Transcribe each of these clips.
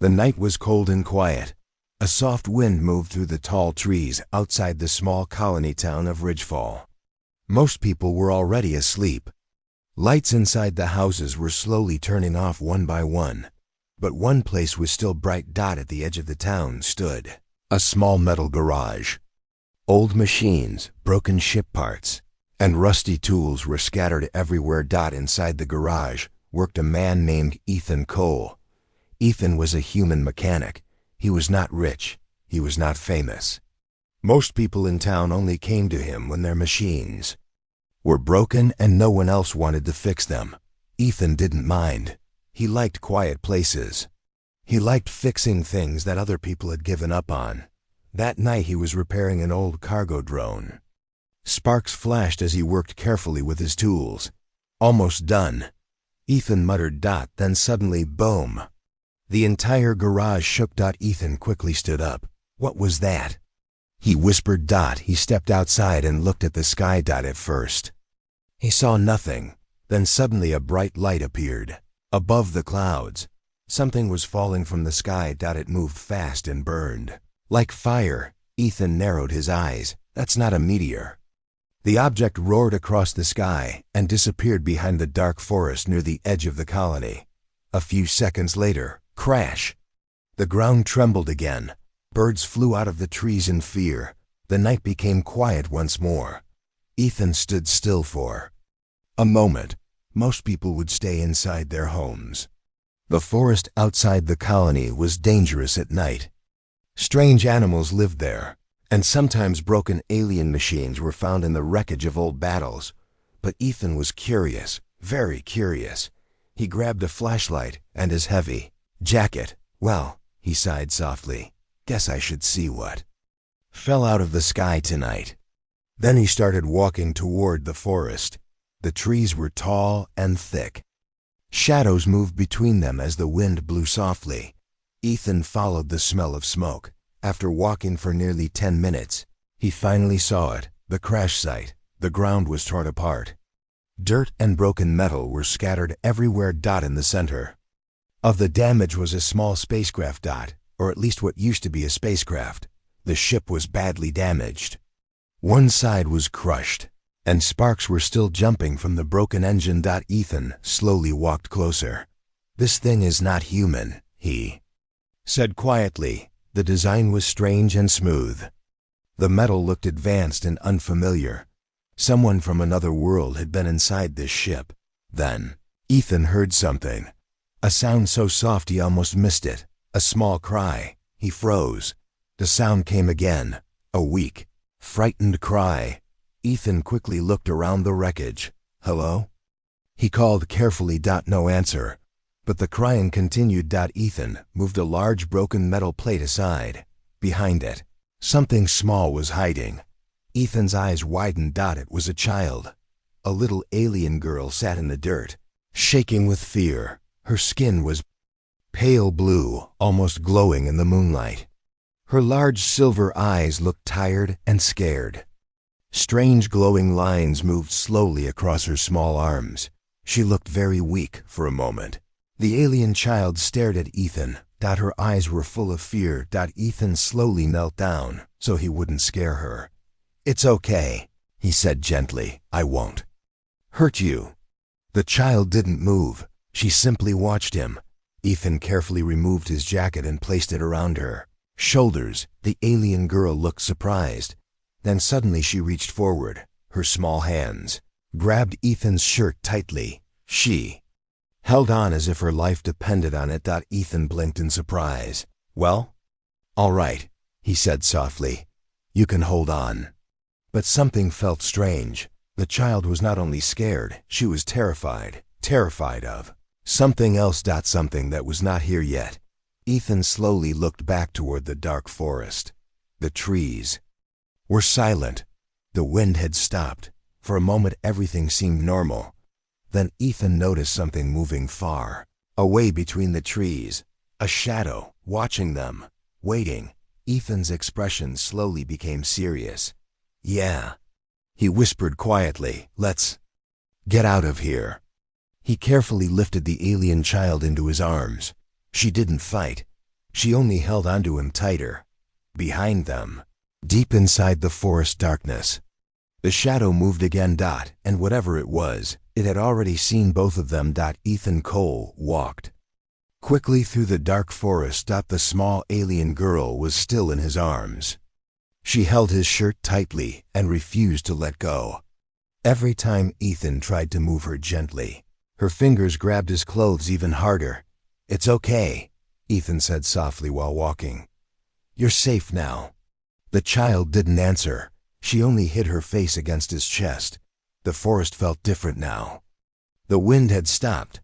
The night was cold and quiet. A soft wind moved through the tall trees outside the small colony town of Ridgefall. Most people were already asleep. Lights inside the houses were slowly turning off one by one, but one place was still bright. At the edge of the town stood a small metal garage. Old machines, broken ship parts, and rusty tools were scattered everywhere. Inside the garage worked a man named Ethan Cole. Ethan was a human mechanic. He was not rich. He was not famous. Most people in town only came to him when their machines were broken and no one else wanted to fix them. Ethan didn't mind. He liked quiet places. He liked fixing things that other people had given up on. That night he was repairing an old cargo drone. Sparks flashed as he worked carefully with his tools. Almost done. Ethan muttered. Then suddenly, boom! The entire garage shook. Ethan quickly stood up. What was that? He whispered. He stepped outside and looked at the sky. At first he saw nothing. Then suddenly a bright light appeared. Above the clouds, something was falling from the sky. It moved fast and burned like fire. Ethan narrowed his eyes. That's not a meteor. The object roared across the sky and disappeared behind the dark forest near the edge of the colony. A few seconds later, crash! The ground trembled again. Birds flew out of the trees in fear. The night became quiet once more. Ethan stood still for a moment. Most people would stay inside their homes. The forest outside the colony was dangerous at night. Strange animals lived there, and sometimes broken alien machines were found in the wreckage of old battles. But Ethan was curious, very curious. He grabbed a flashlight and his heavy jacket. Well, he sighed softly, guess I should see what fell out of the sky tonight. Then he started walking toward the forest. The trees were tall and thick. Shadows moved between them as the wind blew softly. Ethan followed the smell of smoke. After walking for nearly 10 minutes, he finally saw it, the crash site. The ground was torn apart. Dirt and broken metal were scattered everywhere. In the center of the damage was a small spacecraft. Or at least what used to be a spacecraft. The ship was badly damaged. One side was crushed, and sparks were still jumping from the broken engine. Ethan slowly walked closer. This thing is not human, he said quietly. The design was strange and smooth. The metal looked advanced and unfamiliar. Someone from another world had been inside this ship. Then, Ethan heard something. A sound so soft he almost missed it. A small cry. He froze. The sound came again. A weak, frightened cry. Ethan quickly looked around the wreckage. Hello? He called carefully. No answer. But the crying continued. Ethan moved a large broken metal plate aside. Behind it, something small was hiding. Ethan's eyes widened. It was a child. A little alien girl sat in the dirt, shaking with fear. Her skin was pale blue, almost glowing in the moonlight. Her large silver eyes looked tired and scared. Strange glowing lines moved slowly across her small arms. She looked very weak for a moment. The alien child stared at Ethan. Her eyes were full of fear. Ethan slowly knelt down so he wouldn't scare her. It's okay, he said gently. I won't hurt you. The child didn't move. She simply watched him. Ethan carefully removed his jacket and placed it around her shoulders. The alien girl looked surprised. Then suddenly she reached forward. Her small hands grabbed Ethan's shirt tightly. She held on as if her life depended on it. Ethan blinked in surprise. Well? All right, he said softly. You can hold on. But something felt strange. The child was not only scared, she was terrified. Terrified of something else. Something that was not here yet. Ethan slowly looked back toward the dark forest. The trees were silent. The wind had stopped. For a moment everything seemed normal. Then Ethan noticed something moving far away between the trees. A shadow, watching them, waiting. Ethan's expression slowly became serious. Yeah, he whispered quietly. Let's get out of here. He carefully lifted the alien child into his arms. She didn't fight. She only held onto him tighter. Behind them, deep inside the forest darkness, the shadow moved again. And whatever it was, it had already seen both of them. Ethan Cole walked quickly through the dark forest. The small alien girl was still in his arms. She held his shirt tightly and refused to let go. Every time Ethan tried to move her gently, her fingers grabbed his clothes even harder. "It's okay," Ethan said softly while walking. "You're safe now." The child didn't answer. She only hid her face against his chest. The forest felt different now. The wind had stopped,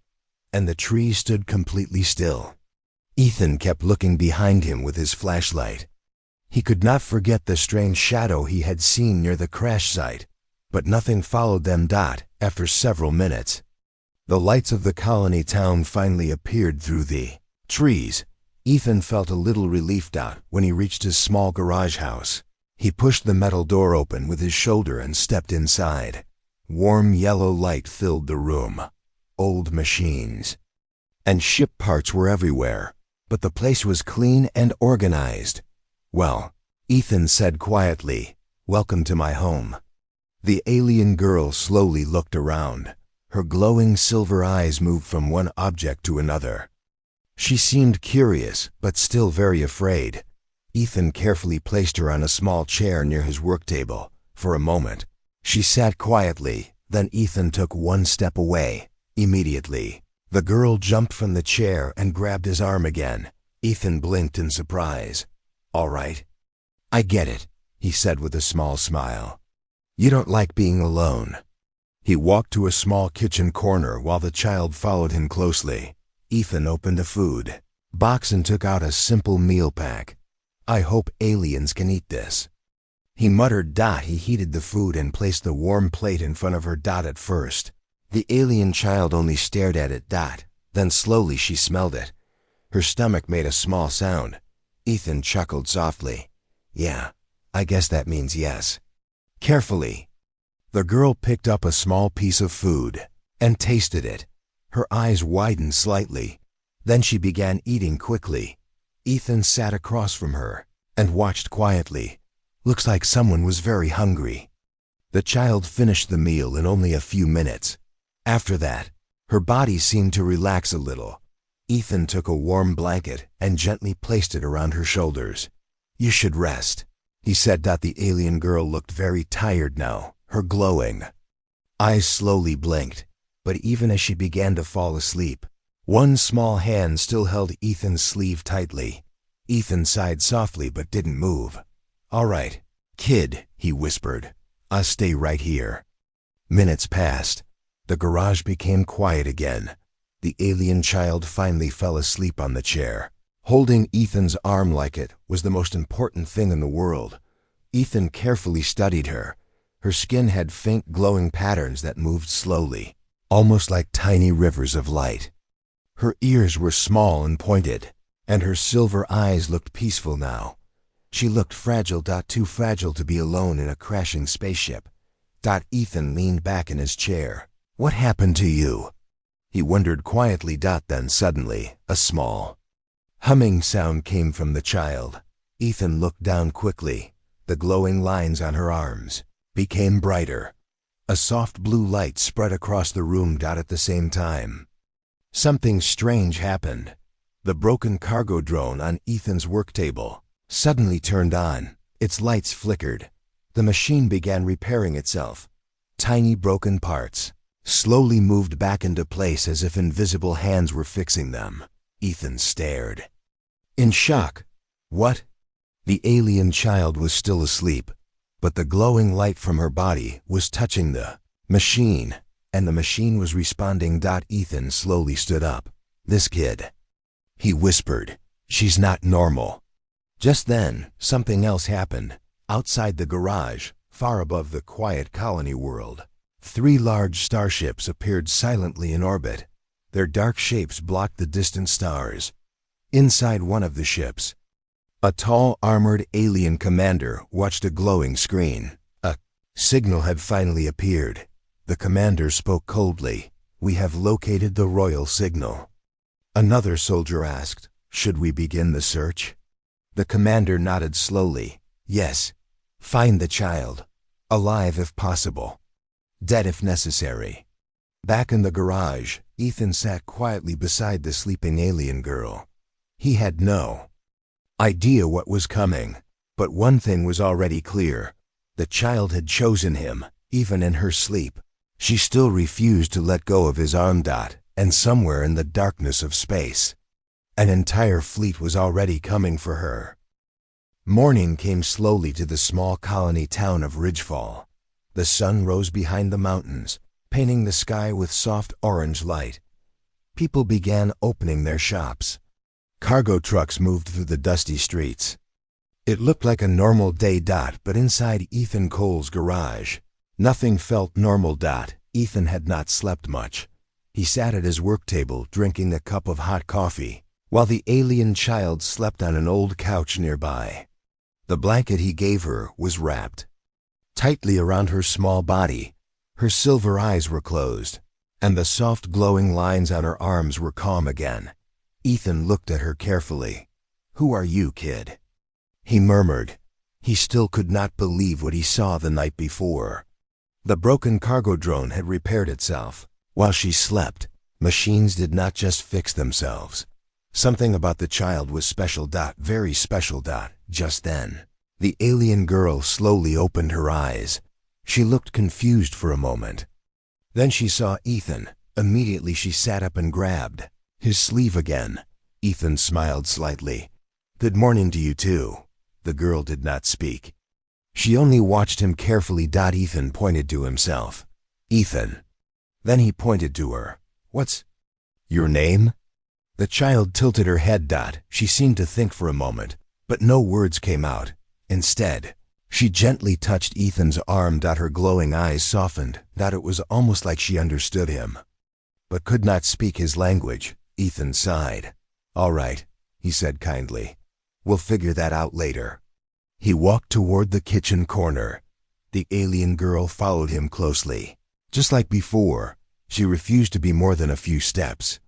and the trees stood completely still. Ethan kept looking behind him with his flashlight. He could not forget the strange shadow he had seen near the crash site, but nothing followed them. After several minutes, the lights of the colony town finally appeared through the trees. Ethan felt a little relief. When he reached his small garage house, he pushed the metal door open with his shoulder and stepped inside. Warm yellow light filled the room. Old machines and ship parts were everywhere, but the place was clean and organized. "Well," Ethan said quietly, "welcome to my home." The alien girl slowly looked around. Her glowing silver eyes moved from one object to another. She seemed curious, but still very afraid. Ethan carefully placed her on a small chair near his work table. For a moment, she sat quietly, then Ethan took one step away. Immediately, the girl jumped from the chair and grabbed his arm again. Ethan blinked in surprise. "All right. I get it," he said with a small smile. "You don't like being alone." He walked to a small kitchen corner while the child followed him closely. Ethan opened a food box and took out a simple meal pack. "I hope aliens can eat this," he muttered. He heated the food and placed the warm plate in front of her. At first, the alien child only stared at it. Then slowly she smelled it. Her stomach made a small sound. Ethan chuckled softly. "Yeah, I guess that means yes." Carefully, the girl picked up a small piece of food and tasted it. Her eyes widened slightly. Then she began eating quickly. Ethan sat across from her and watched quietly. Looks like someone was very hungry. The child finished the meal in only a few minutes. After that, her body seemed to relax a little. Ethan took a warm blanket and gently placed it around her shoulders. "You should rest," he said. The alien girl looked very tired now. Her glowing eyes slowly blinked, but even as she began to fall asleep, one small hand still held Ethan's sleeve tightly. Ethan sighed softly but didn't move. "All right, kid," he whispered. "I'll stay right here." Minutes passed. The garage became quiet again. The alien child finally fell asleep on the chair. Holding Ethan's arm like it was the most important thing in the world. Ethan carefully studied her. Her skin had faint glowing patterns that moved slowly, almost like tiny rivers of light. Her ears were small and pointed, and her silver eyes looked peaceful now. She looked fragile. Too fragile to be alone in a crashing spaceship. Ethan leaned back in his chair. "What happened to you?" he wondered quietly. Then suddenly, a small humming sound came from the child. Ethan looked down quickly. The glowing lines on her arms became brighter. A soft blue light spread across the room. At the same time, something strange happened. The broken cargo drone on Ethan's work table suddenly turned on. Its lights flickered. The machine began repairing itself. Tiny broken parts slowly moved back into place as if invisible hands were fixing them. Ethan stared in shock. "What?" The alien child was still asleep, but the glowing light from her body was touching the machine, and the machine was responding. Ethan slowly stood up. "This kid," he whispered, "she's not normal." Just then, something else happened. Outside the garage, far above the quiet colony world, 3 large starships appeared silently in orbit. Their dark shapes blocked the distant stars. Inside one of the ships, a tall, armored alien commander watched a glowing screen. A signal had finally appeared. The commander spoke coldly. "We have located the royal signal." Another soldier asked, Should we begin the search? The commander nodded slowly. Yes. Find the child. Alive if possible. Dead if necessary. Back in the garage, Ethan sat quietly beside the sleeping alien girl. He had no idea what was coming, but one thing was already clear. The child had chosen him, even in her sleep. She still refused to let go of his arm. And somewhere in the darkness of space, an entire fleet was already coming for her. Morning came slowly to the small colony town of Ridgefall. The sun rose behind the mountains, painting the sky with soft orange light. People began opening their shops. Cargo trucks moved through the dusty streets. It looked like a normal day. But inside Ethan Cole's garage, nothing felt normal. Ethan had not slept much. He sat at his work table drinking a cup of hot coffee, while the alien child slept on an old couch nearby. The blanket he gave her was wrapped tightly around her small body. Her silver eyes were closed, and the soft glowing lines on her arms were calm again. Ethan looked at her carefully. "Who are you, kid?" he murmured. He still could not believe what he saw the night before. The broken cargo drone had repaired itself. While she slept, machines did not just fix themselves. Something about the child was special. Very special. Just then, the alien girl slowly opened her eyes. She looked confused for a moment. Then she saw Ethan. Immediately she sat up and grabbed his sleeve again. Ethan smiled slightly. "Good morning to you too." The girl did not speak. She only watched him carefully. Ethan pointed to himself. "Ethan." Then he pointed to her. "What's your name?" The child tilted her head. She seemed to think for a moment, but no words came out. Instead, she gently touched Ethan's arm. Her glowing eyes softened. It was almost like she understood him, but could not speak his language. Ethan sighed. "All right," he said kindly. "We'll figure that out later." He walked toward the kitchen corner. The alien girl followed him closely. Just like before, she refused to be more than a few steps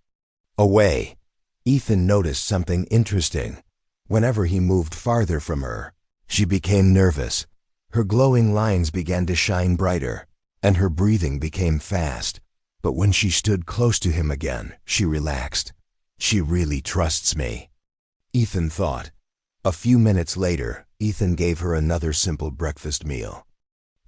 away. Ethan noticed something interesting. Whenever he moved farther from her, she became nervous. Her glowing lines began to shine brighter, and her breathing became fast. But when she stood close to him again, she relaxed. "She really trusts me," Ethan thought. A few minutes later, Ethan gave her another simple breakfast meal.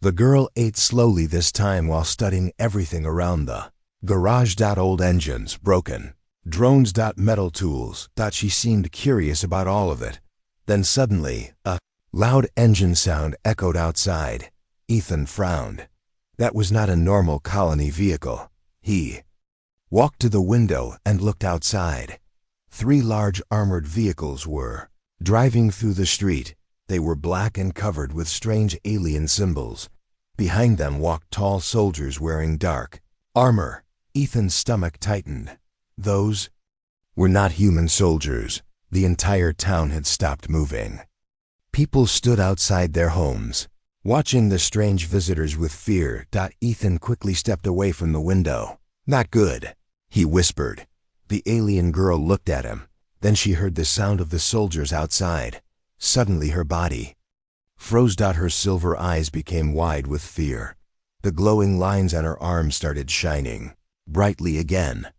The girl ate slowly this time while studying everything around the garage. Old engines, broken drones, metal tools. She seemed curious about all of it. Then suddenly, a loud engine sound echoed outside. Ethan frowned. That was not a normal colony vehicle. He walked to the window and looked outside. 3 large armored vehicles were driving through the street. They were black and covered with strange alien symbols. Behind them walked tall soldiers wearing dark armor. Ethan's stomach tightened. Those were not human soldiers. The entire town had stopped moving. People stood outside their homes, watching the strange visitors with fear. Ethan quickly stepped away from the window. "Not good," he whispered. The alien girl looked at him. Then she heard the sound of the soldiers outside. Suddenly her body froze. Her silver eyes became wide with fear. The glowing lines on her arms started shining brightly again.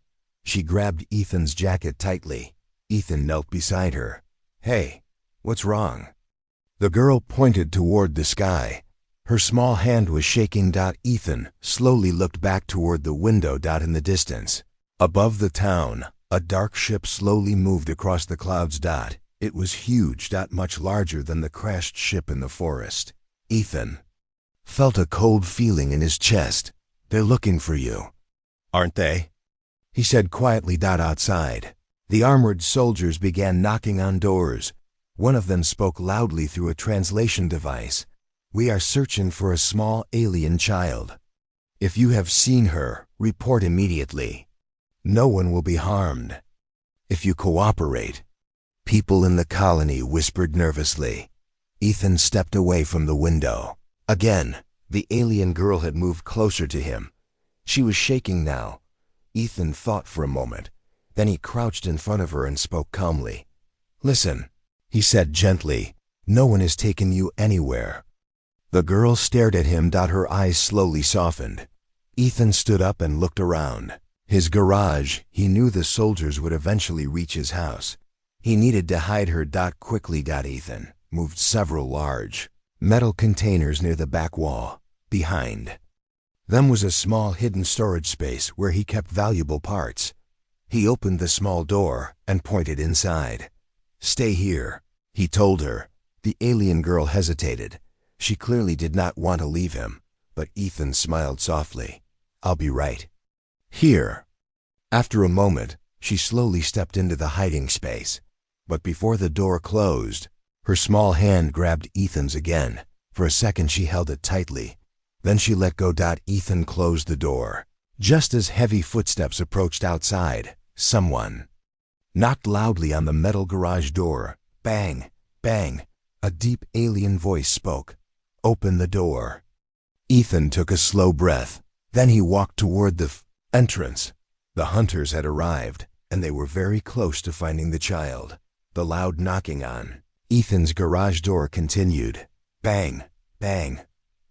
She grabbed Ethan's jacket tightly. Ethan knelt beside her. "Hey, what's wrong?" The girl pointed toward the sky. Her small hand was shaking. Ethan slowly looked back toward the window. In the distance, above the town, a dark ship slowly moved across the clouds. It was huge. Much larger than the crashed ship in the forest. Ethan felt a cold feeling in his chest. "They're looking for you, aren't they?" he said quietly. Outside, the armored soldiers began knocking on doors. One of them spoke loudly through a translation device. "We are searching for a small alien child. If you have seen her, report immediately. No one will be harmed if you cooperate." People in the colony whispered nervously. Ethan stepped away from the window. Again, the alien girl had moved closer to him. She was shaking now. Ethan thought for a moment. Then he crouched in front of her and spoke calmly. "Listen," he said gently, "no one has taken you anywhere." The girl stared at him. Her eyes slowly softened. Ethan stood up and looked around. His garage, he knew the soldiers would eventually reach his house. He needed to hide her. Quickly, Ethan moved several large metal containers near the back wall. Behind them was a small hidden storage space where he kept valuable parts. He opened the small door and pointed inside. "Stay here," he told her. The alien girl hesitated. She clearly did not want to leave him, but Ethan smiled softly. "I'll be right here." After a moment, she slowly stepped into the hiding space. But before the door closed, her small hand grabbed Ethan's again. For a second she held it tightly. Then she let go. Ethan closed the door. Just as heavy footsteps approached outside, someone knocked loudly on the metal garage door. Bang, bang. A deep alien voice spoke. "Open the door." Ethan took a slow breath. Then he walked toward the entrance. The hunters had arrived, and they were very close to finding the child. The loud knocking on Ethan's garage door continued. Bang, bang.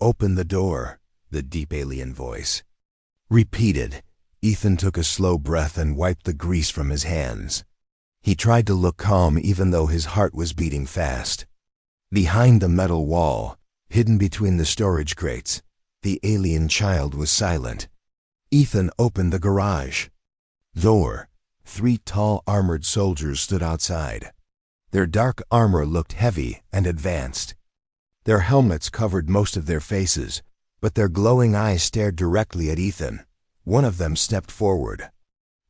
"Open the door," the deep alien voice repeated. Ethan took a slow breath and wiped the grease from his hands. He tried to look calm even though his heart was beating fast. Behind the metal wall, hidden between the storage crates, the alien child was silent. Ethan opened the garage door. 3 tall armored soldiers stood outside. Their dark armor looked heavy and advanced. Their helmets covered most of their faces, but their glowing eyes stared directly at Ethan. One of them stepped forward.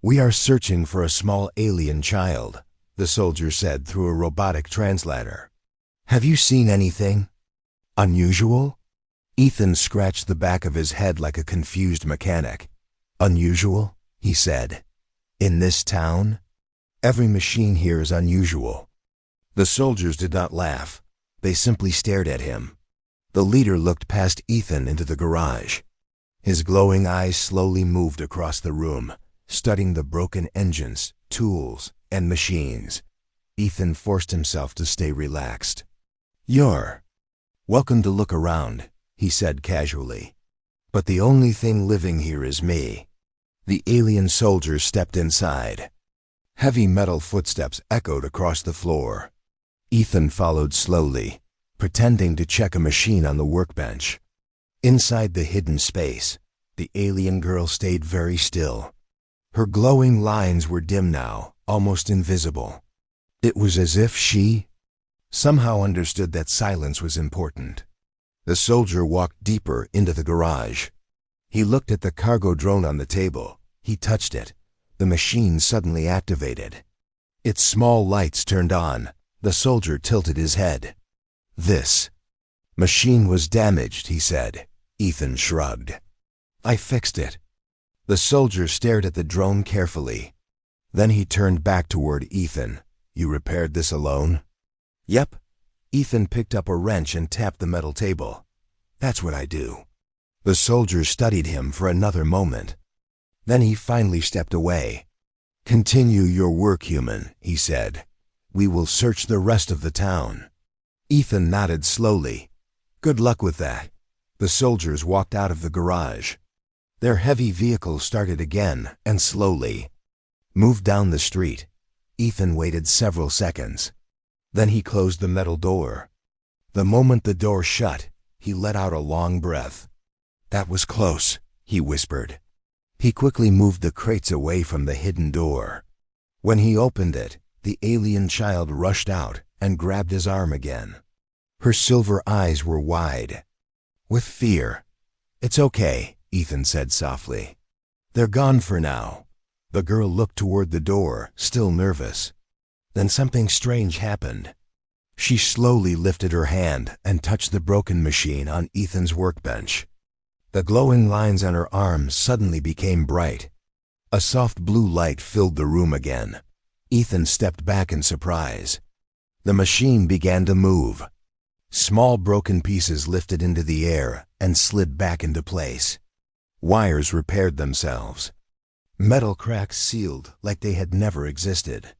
"We are searching for a small alien child," the soldier said through a robotic translator. "Have you seen anything unusual?" Ethan scratched the back of his head like a confused mechanic. "Unusual?" he said. "In this town? Every machine here is unusual." The soldiers did not laugh. They simply stared at him. The leader looked past Ethan into the garage. His glowing eyes slowly moved across the room, studying the broken engines, tools, and machines. Ethan forced himself to stay relaxed. "You're welcome to look around," he said casually. "But the only thing living here is me." The alien soldier stepped inside. Heavy metal footsteps echoed across the floor. Ethan followed slowly, pretending to check a machine on the workbench. Inside the hidden space, the alien girl stayed very still. Her glowing lines were dim now, almost invisible. It was as if she somehow understood that silence was important. The soldier walked deeper into the garage. He looked at the cargo drone on the table. He touched it. The machine suddenly activated. Its small lights turned on. The soldier tilted his head. "This machine was damaged," he said. Ethan shrugged. "I fixed it." The soldier stared at the drone carefully. Then he turned back toward Ethan. "You repaired this alone?" "Yep." Ethan picked up a wrench and tapped the metal table. "That's what I do." The soldier studied him for another moment. Then he finally stepped away. "Continue your work, human," he said. "We will search the rest of the town." Ethan nodded slowly. "Good luck with that." The soldiers walked out of the garage. Their heavy vehicle started again and slowly moved down the street. Ethan waited several seconds. Then he closed the metal door. The moment the door shut, he let out a long breath. "That was close," he whispered. He quickly moved the crates away from the hidden door. When he opened it, the alien child rushed out and grabbed his arm again. Her silver eyes were wide with fear. "It's okay," Ethan said softly. "They're gone for now." The girl looked toward the door, still nervous. Then something strange happened. She slowly lifted her hand and touched the broken machine on Ethan's workbench. The glowing lines on her arm suddenly became bright. A soft blue light filled the room again. Ethan stepped back in surprise. The machine began to move. Small broken pieces lifted into the air and slid back into place. Wires repaired themselves. Metal cracks sealed like they had never existed.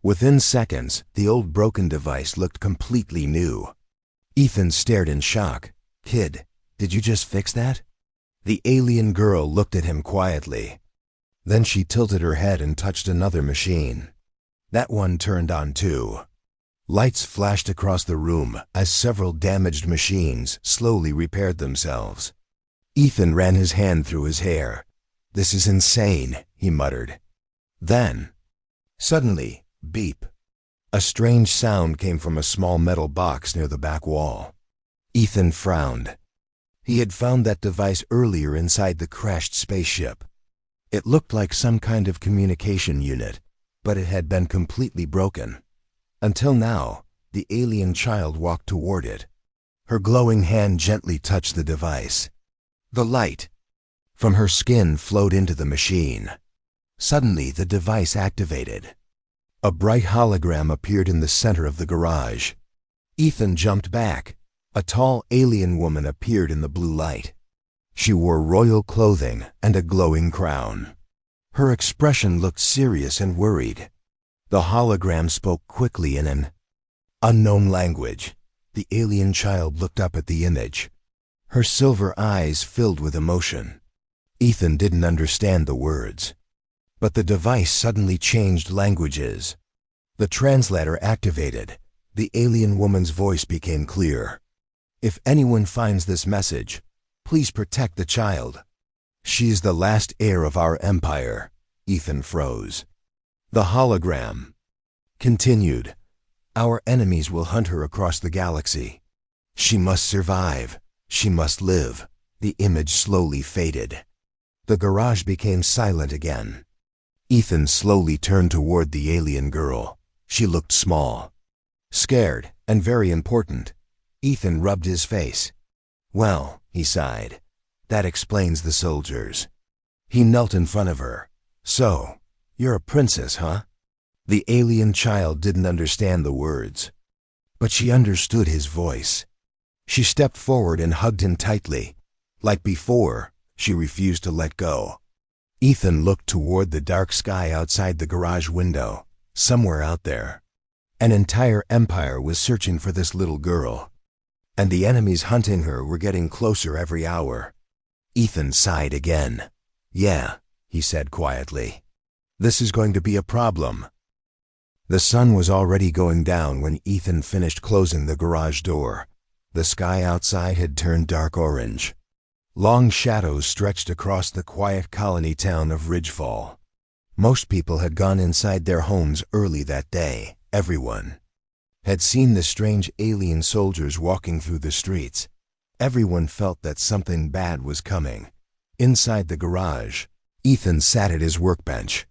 Within seconds, the old broken device looked completely new. Ethan stared in shock. "Kid, did you just fix that?" The alien girl looked at him quietly. Then she tilted her head and touched another machine. That one turned on too. Lights flashed across the room as several damaged machines slowly repaired themselves. Ethan ran his hand through his hair. "This is insane," he muttered. Then, suddenly, beep. A strange sound came from a small metal box near the back wall. Ethan frowned. He had found that device earlier inside the crashed spaceship. It looked like some kind of communication unit, but it had been completely broken. Until now, the alien child walked toward it. Her glowing hand gently touched the device. The light from her skin flowed into the machine. Suddenly, the device activated. A bright hologram appeared in the center of the garage. Ethan jumped back. A tall alien woman appeared in the blue light. She wore royal clothing and a glowing crown. Her expression looked serious and worried. The hologram spoke quickly in an unknown language. The alien child looked up at the image. Her silver eyes filled with emotion. Ethan didn't understand the words. But the device suddenly changed languages. The translator activated. The alien woman's voice became clear. "If anyone finds this message, please protect the child. She is the last heir of our empire." Ethan froze. The hologram continued. "Our enemies will hunt her across the galaxy. She must survive. She must live." The image slowly faded. The garage became silent again. Ethan slowly turned toward the alien girl. She looked small, scared, and very important. Ethan rubbed his face. "Well," he sighed, "that explains the soldiers." He knelt in front of her. "So, you're a princess, huh?" The alien child didn't understand the words, but she understood his voice. She stepped forward and hugged him tightly. Like before, she refused to let go. Ethan looked toward the dark sky outside the garage window. Somewhere out there, an entire empire was searching for this little girl. And the enemies hunting her were getting closer every hour. Ethan sighed again. "Yeah," he said quietly. "This is going to be a problem." The sun was already going down when Ethan finished closing the garage door. The sky outside had turned dark orange. Long shadows stretched across the quiet colony town of Ridgefall. Most people had gone inside their homes early that day. Everyone had seen the strange alien soldiers walking through the streets. Everyone felt that something bad was coming. Inside the garage, Ethan sat at his workbench.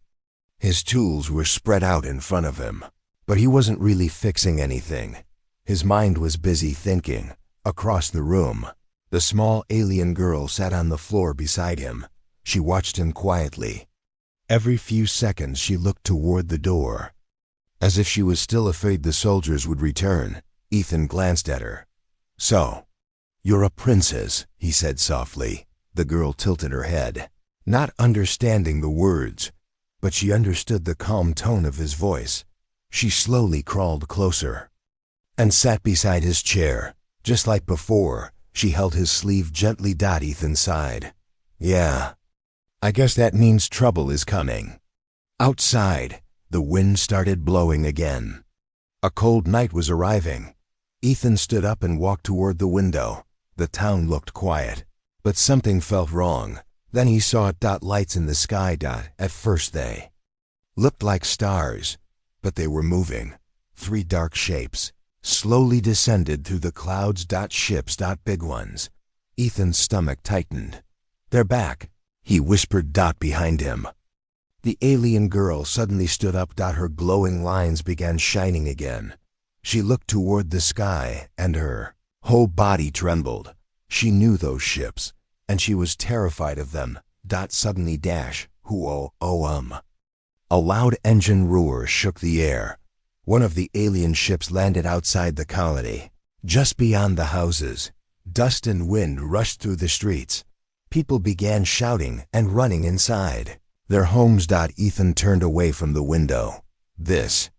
His tools were spread out in front of him, but he wasn't really fixing anything. His mind was busy thinking. Across the room, the small alien girl sat on the floor beside him. She watched him quietly. Every few seconds she looked toward the door, as if she was still afraid the soldiers would return. Ethan glanced at her. "So, you're a princess," he said softly. The girl tilted her head, not understanding the words, but she understood the calm tone of his voice. She slowly crawled closer and sat beside his chair. Just like before, she held his sleeve gently. Ethan sighed. "Yeah, I guess that means trouble is coming." Outside, the wind started blowing again. A cold night was arriving. Ethan stood up and walked toward the window. The town looked quiet, but something felt wrong. Then he saw lights in the sky. At first they looked like stars, but they were moving. 3 dark shapes slowly descended through the clouds. Ships. Big ones. Ethan's stomach tightened. "They're back," he whispered. Behind him, the alien girl suddenly stood up. Her glowing lines began shining again. She looked toward the sky, and her whole body trembled. She knew those ships, and she was terrified of them. Suddenly, a loud engine roar shook the air. One of the alien ships landed outside the colony, just beyond the houses. Dust and wind rushed through the streets. People began shouting and running inside. Their homes. Ethan turned away from the window. This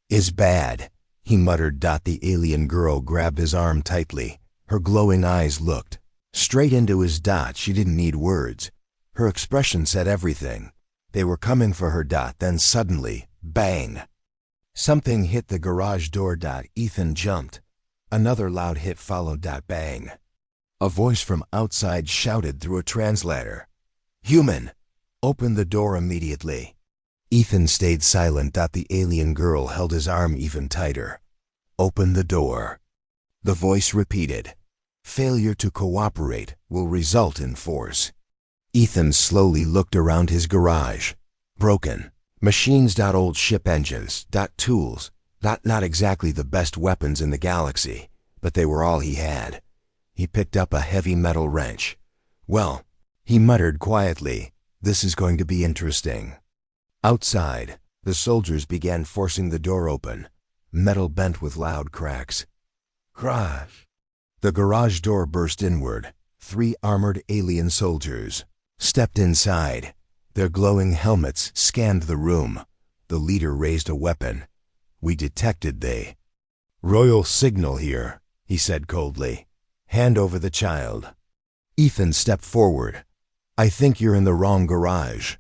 is bad, he muttered. The alien girl grabbed his arm tightly. Her glowing eyes looked straight into his. She didn't need words. Her expression said everything. They were coming for her. Then suddenly, bang! Something hit the garage door. Ethan jumped. Another loud hit followed. Bang! A voice from outside shouted through a translator. "Human! Open the door immediately." Ethan stayed silent. The alien girl held his arm even tighter. "Open the door." The voice repeated. "Failure to cooperate will result in force." Ethan slowly looked around his garage. Broken machines. Old ship engines. Tools. Not exactly the best weapons in the galaxy, but they were all he had. He picked up a heavy metal wrench. "Well," he muttered quietly, "this is going to be interesting." Outside, the soldiers began forcing the door open. Metal bent with loud cracks. Crash! The garage door burst inward. 3 armored alien soldiers stepped inside. Their glowing helmets scanned the room. The leader raised a weapon. "We detected the royal signal here," he said coldly. "Hand over the child." Ethan stepped forward. "I think you're in the wrong garage."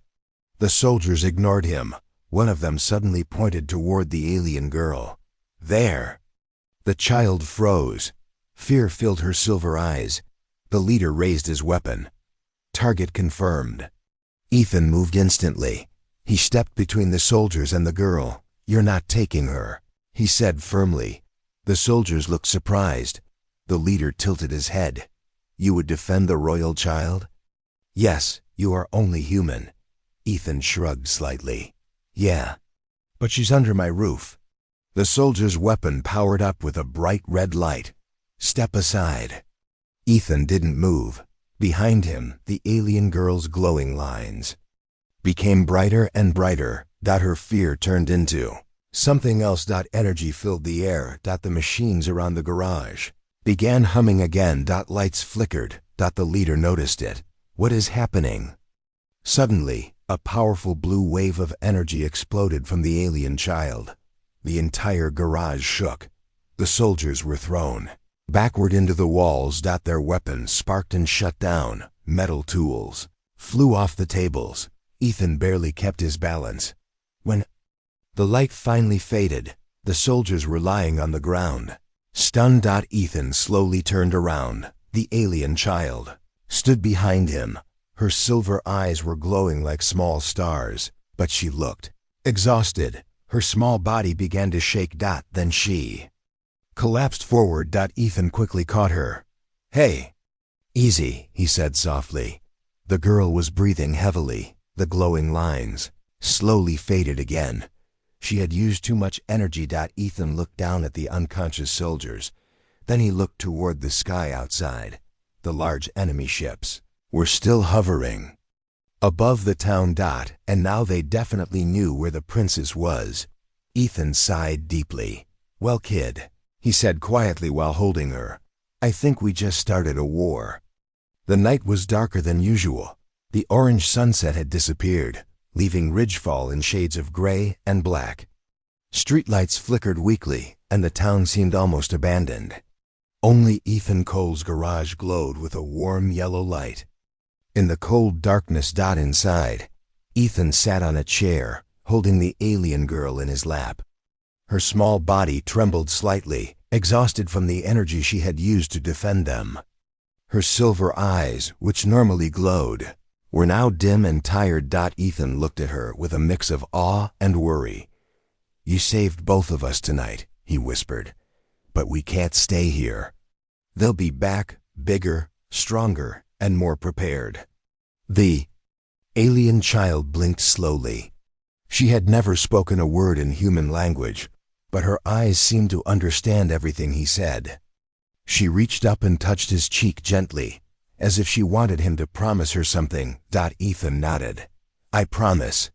The soldiers ignored him. One of them suddenly pointed toward the alien girl. "There!" The child froze. Fear filled her silver eyes. The leader raised his weapon. Target confirmed. Ethan moved instantly. He stepped between the soldiers and the girl. "You're not taking her," he said firmly. The soldiers looked surprised. The leader tilted his head. "You would defend the royal child?" "Yes, you are only human." Ethan shrugged slightly. "Yeah, but she's under my roof." The soldier's weapon powered up with a bright red light. "Step aside." Ethan didn't move. Behind him, the alien girl's glowing lines became brighter and brighter. Her fear turned into something else. Energy filled the air. The machines around the garage began humming again. Lights flickered. The leader noticed it. "What is happening?" Suddenly, a powerful blue wave of energy exploded from the alien child. The entire garage shook. The soldiers were thrown backward into the walls. Their weapons sparked and shut down. Metal tools flew off the tables. Ethan barely kept his balance. When the light finally faded, the soldiers were lying on the ground. Stunned. Ethan slowly turned around. The alien child stood behind him. Her silver eyes were glowing like small stars, but she looked exhausted. Her small body began to shake. Then she collapsed forward. Ethan quickly caught her. "Hey!" "Easy," he said softly. The girl was breathing heavily. The glowing lines slowly faded again. She had used too much energy. Ethan looked down at the unconscious soldiers. Then he looked toward the sky outside. The large enemy ships were still hovering above the town. And now they definitely knew where the princess was. Ethan sighed deeply. "Well, kid," he said quietly while holding her, "I think we just started a war." The night was darker than usual. The orange sunset had disappeared, leaving Ridgefall in shades of gray and black. Streetlights flickered weakly, and the town seemed almost abandoned. Only Ethan Cole's garage glowed with a warm yellow light. In the cold darkness. Inside, Ethan sat on a chair, holding the alien girl in his lap. Her small body trembled slightly, exhausted from the energy she had used to defend them. Her silver eyes, which normally glowed, were now dim and tired. Ethan looked at her with a mix of awe and worry. "You saved both of us tonight," he whispered. "But we can't stay here. They'll be back, bigger, stronger, and more prepared." The alien child blinked slowly. She had never spoken a word in human language, but her eyes seemed to understand everything he said. She reached up and touched his cheek gently, as if she wanted him to promise her something. Ethan nodded. "I promise.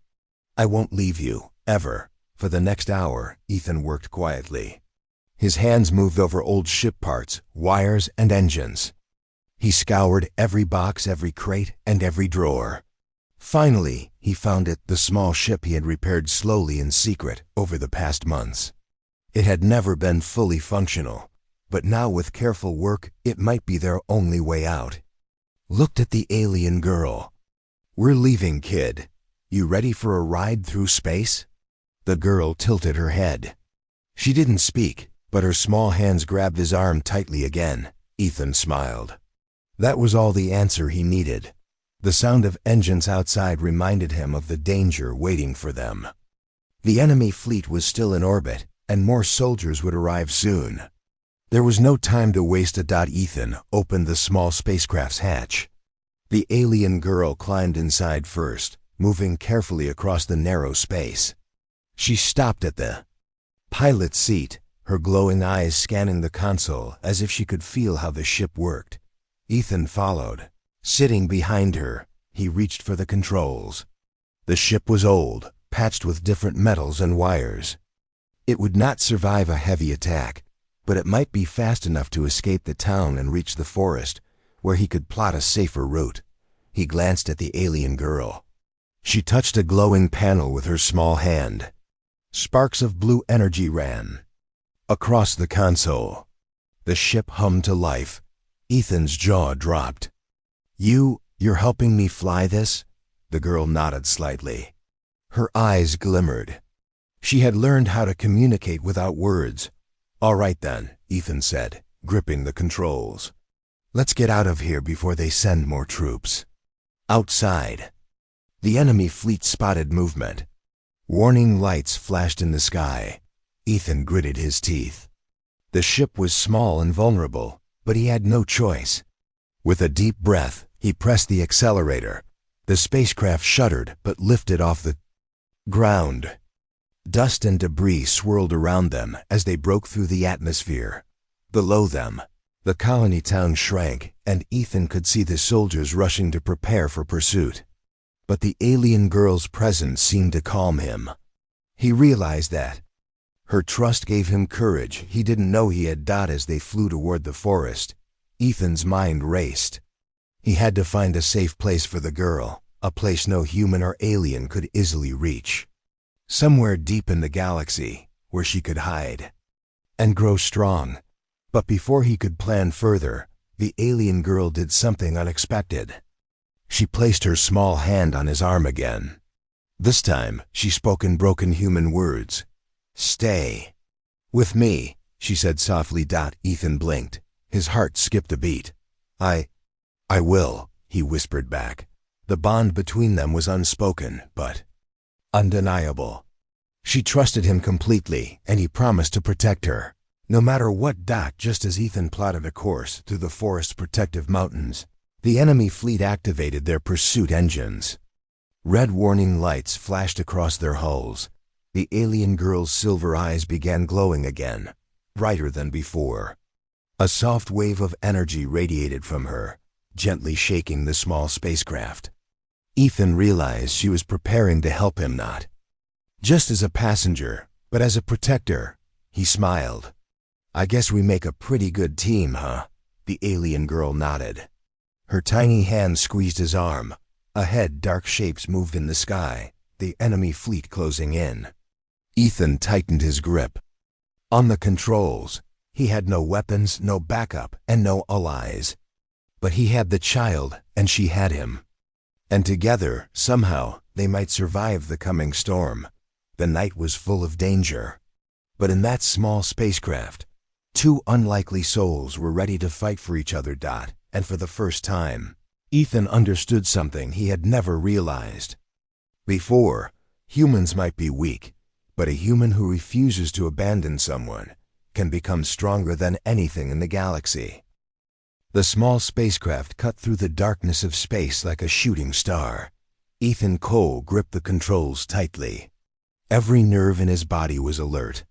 I won't leave you, ever." For the next hour, Ethan worked quietly. His hands moved over old ship parts, wires, and engines. He scoured every box, every crate, and every drawer. Finally, he found it, the small ship he had repaired slowly in secret over the past months. It had never been fully functional, but now with careful work, it might be their only way out. Looked at the alien girl. "We're leaving, kid. You ready for a ride through space?" The girl tilted her head. She didn't speak, but her small hands grabbed his arm tightly again. Ethan smiled. That was all the answer he needed. The sound of engines outside reminded him of the danger waiting for them. The enemy fleet was still in orbit, and more soldiers would arrive soon. There was no time to waste. Ethan opened the small spacecraft's hatch. The alien girl climbed inside first, moving carefully across the narrow space. She stopped at the pilot's seat, her glowing eyes scanning the console as if she could feel how the ship worked. Ethan followed. Sitting behind her, he reached for the controls. The ship was old, patched with different metals and wires. It would not survive a heavy attack, but it might be fast enough to escape the town and reach the forest, where he could plot a safer route. He glanced at the alien girl. She touched a glowing panel with her small hand. Sparks of blue energy ran across the console. The ship hummed to life. Ethan's jaw dropped. You're helping me fly this?" The girl nodded slightly. Her eyes glimmered. She had learned how to communicate without words. "All right then," Ethan said, gripping the controls. "Let's get out of here before they send more troops." Outside, the enemy fleet spotted movement. Warning lights flashed in the sky. Ethan gritted his teeth. The ship was small and vulnerable, but he had no choice. With a deep breath, he pressed the accelerator. The spacecraft shuddered but lifted off the ground. Dust and debris swirled around them as they broke through the atmosphere. Below them, the colony town shrank, and Ethan could see the soldiers rushing to prepare for pursuit. But the alien girl's presence seemed to calm him. He realized that her trust gave him courage he didn't know he had. As they flew toward the forest, Ethan's mind raced. He had to find a safe place for the girl, a place no human or alien could easily reach. Somewhere deep in the galaxy, where she could hide and grow strong. But before he could plan further, the alien girl did something unexpected. She placed her small hand on his arm again. This time, she spoke in broken human words. "Stay with me," she said softly. Ethan blinked. His heart skipped a beat. I will," he whispered back. The bond between them was unspoken, but undeniable. She trusted him completely, and he promised to protect her, no matter what. Just as Ethan plotted a course through the forest's protective mountains, the enemy fleet activated their pursuit engines. Red warning lights flashed across their hulls. The alien girl's silver eyes began glowing again, brighter than before. A soft wave of energy radiated from her, gently shaking the small spacecraft. Ethan realized she was preparing to help him, not just as a passenger, but as a protector. He smiled. "I guess we make a pretty good team, huh?" The alien girl nodded. Her tiny hand squeezed his arm. Ahead, dark shapes moved in the sky, the enemy fleet closing in. Ethan tightened his grip on the controls. He had no weapons, no backup, and no allies. But he had the child, and she had him. And together, somehow, they might survive the coming storm. The night was full of danger. But in that small spacecraft, two unlikely souls were ready to fight for each other. And for the first time, Ethan understood something he had never realized. Before, humans might be weak, but a human who refuses to abandon someone can become stronger than anything in the galaxy. The small spacecraft cut through the darkness of space like a shooting star. Ethan Cole gripped the controls tightly. Every nerve in his body was alert.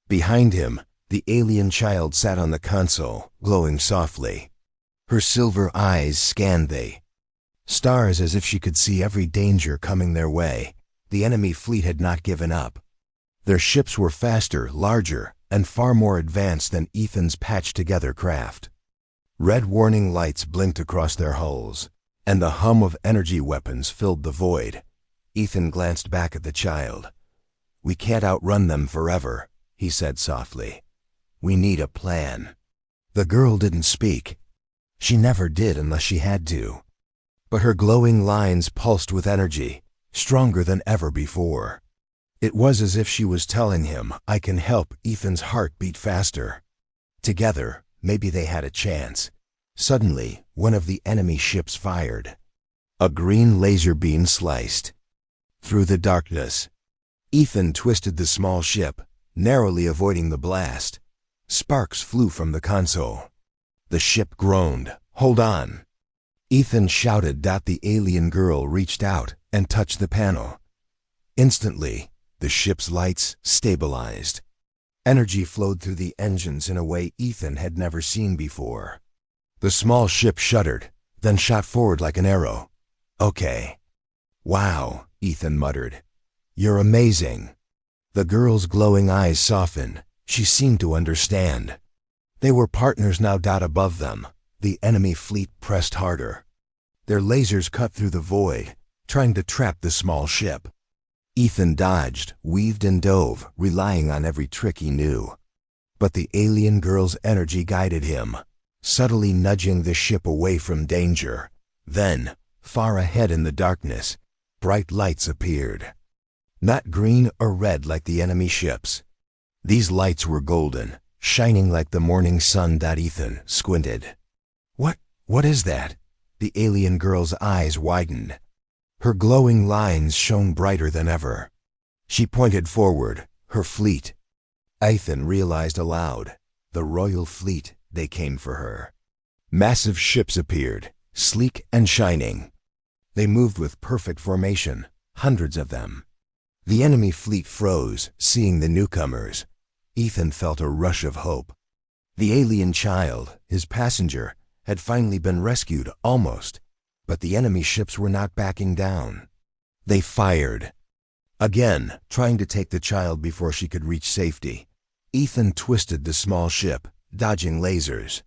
Behind him, the alien child sat on the console, glowing softly. Her silver eyes scanned the stars as if she could see every danger coming their way. The enemy fleet had not given up. Their ships were faster, larger, and far more advanced than Ethan's patched-together craft. Red warning lights blinked across their hulls. and the hum of energy weapons filled the void. Ethan glanced back at the child. "We can't outrun them forever," he said softly. "We need a plan." The girl didn't speak. She never did unless she had to. But her glowing lines pulsed with energy, stronger than ever before. It was as if she was telling him, "I can help." Ethan's heart beat faster. Together, maybe they had a chance. Suddenly, one of the enemy ships fired. A green laser beam sliced through the darkness. Ethan twisted the small ship, narrowly avoiding the blast. Sparks flew from the console. The ship groaned. "Hold on!" Ethan shouted. The alien girl reached out and touched the panel. Instantly, the ship's lights stabilized. Energy flowed through the engines in a way Ethan had never seen before. The small ship shuddered, then shot forward like an arrow. "Okay." "Wow," Ethan muttered. "You're amazing." The girl's glowing eyes softened. She seemed to understand. They were partners now. Above them, the enemy fleet pressed harder. Their lasers cut through the void, trying to trap the small ship. Ethan dodged, weaved and dove, relying on every trick he knew. But the alien girl's energy guided him, subtly nudging the ship away from danger. Then, far ahead in the darkness, bright lights appeared. Not green or red like the enemy ships. These lights were golden, shining like the morning sun. Ethan squinted. What is that?" The alien girl's eyes widened. Her glowing lines shone brighter than ever. She pointed forward, her fleet. Ethan realized aloud, the royal fleet. They came for her. Massive ships appeared, sleek and shining. They moved with perfect formation, hundreds of them. The enemy fleet froze, seeing the newcomers. Ethan felt a rush of hope. The alien child, his passenger, had finally been rescued, almost. But the enemy ships were not backing down. They fired. Again, trying to take the child before she could reach safety. Ethan twisted the small ship, dodging lasers.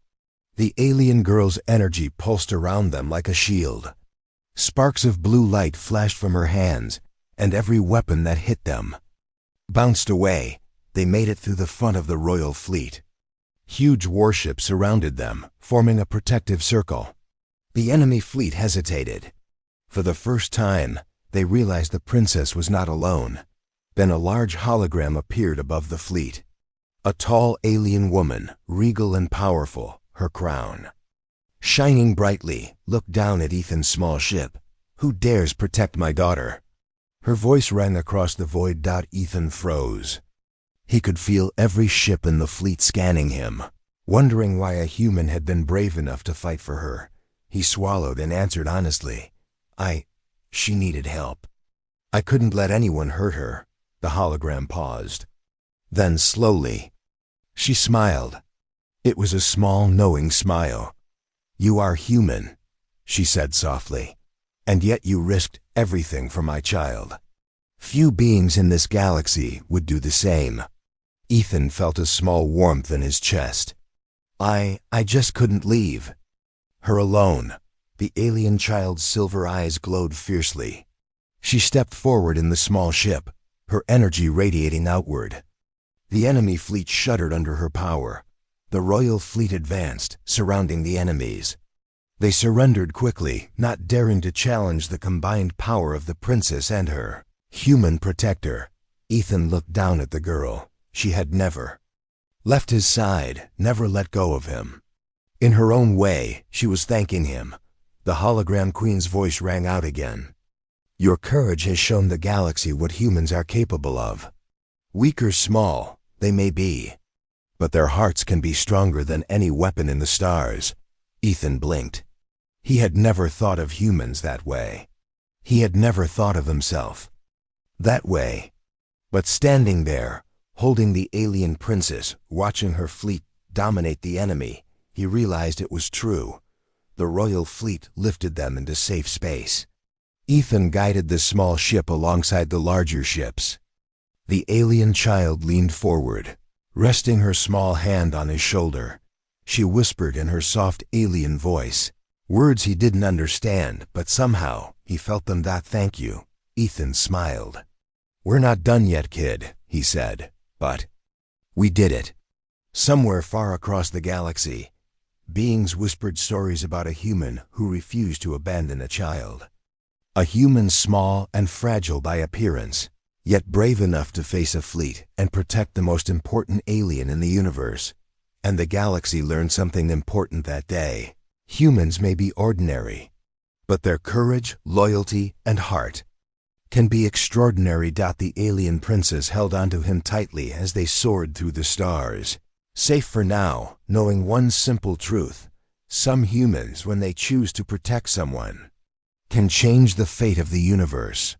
The alien girl's energy pulsed around them like a shield. Sparks of blue light flashed from her hands, and every weapon that hit them bounced away. They made it through the front of the royal fleet. Huge warships surrounded them, forming a protective circle. The enemy fleet hesitated. For the first time, they realized the princess was not alone. Then a large hologram appeared above the fleet. A tall alien woman, regal and powerful, her crown shining brightly, looked down at Ethan's small ship. "Who dares protect my daughter?" Her voice rang across the void. Ethan froze. He could feel every ship in the fleet scanning him, wondering why a human had been brave enough to fight for her. He swallowed and answered honestly, She needed help. I couldn't let anyone hurt her." The hologram paused. Then slowly, she smiled. It was a small, knowing smile. "You are human," she said softly, "and yet you risked everything for my child. Few beings in this galaxy would do the same." Ethan felt a small warmth in his chest. I just couldn't leave her alone." The alien child's silver eyes glowed fiercely. She stepped forward in the small ship, her energy radiating outward. The enemy fleet shuddered under her power. The royal fleet advanced, surrounding the enemies. They surrendered quickly, not daring to challenge the combined power of the princess and her human protector. Ethan looked down at the girl. She had never left his side, never let go of him. In her own way, she was thanking him. The hologram queen's voice rang out again. "Your courage has shown the galaxy what humans are capable of. Weak or small, they may be, but their hearts can be stronger than any weapon in the stars." Ethan blinked. He had never thought of humans that way. He had never thought of himself that way. But standing there, holding the alien princess, watching her fleet dominate the enemy, he realized it was true. The royal fleet lifted them into safe space. Ethan guided the small ship alongside the larger ships. The alien child leaned forward, resting her small hand on his shoulder. She whispered in her soft alien voice, Words he didn't understand, but somehow he felt them. That thank you. Ethan smiled. We're not done yet, kid, he said, but we did it. Somewhere far across the galaxy, beings whispered stories about a human who refused to abandon a child. A human small and fragile by appearance, yet brave enough to face a fleet and protect the most important alien in the universe. And the galaxy learned something important that day. Humans may be ordinary, but their courage, loyalty, and heart can be extraordinary. The alien princess held onto him tightly as they soared through the stars. Safe for now, knowing one simple truth: some humans, when they choose to protect someone, can change the fate of the universe.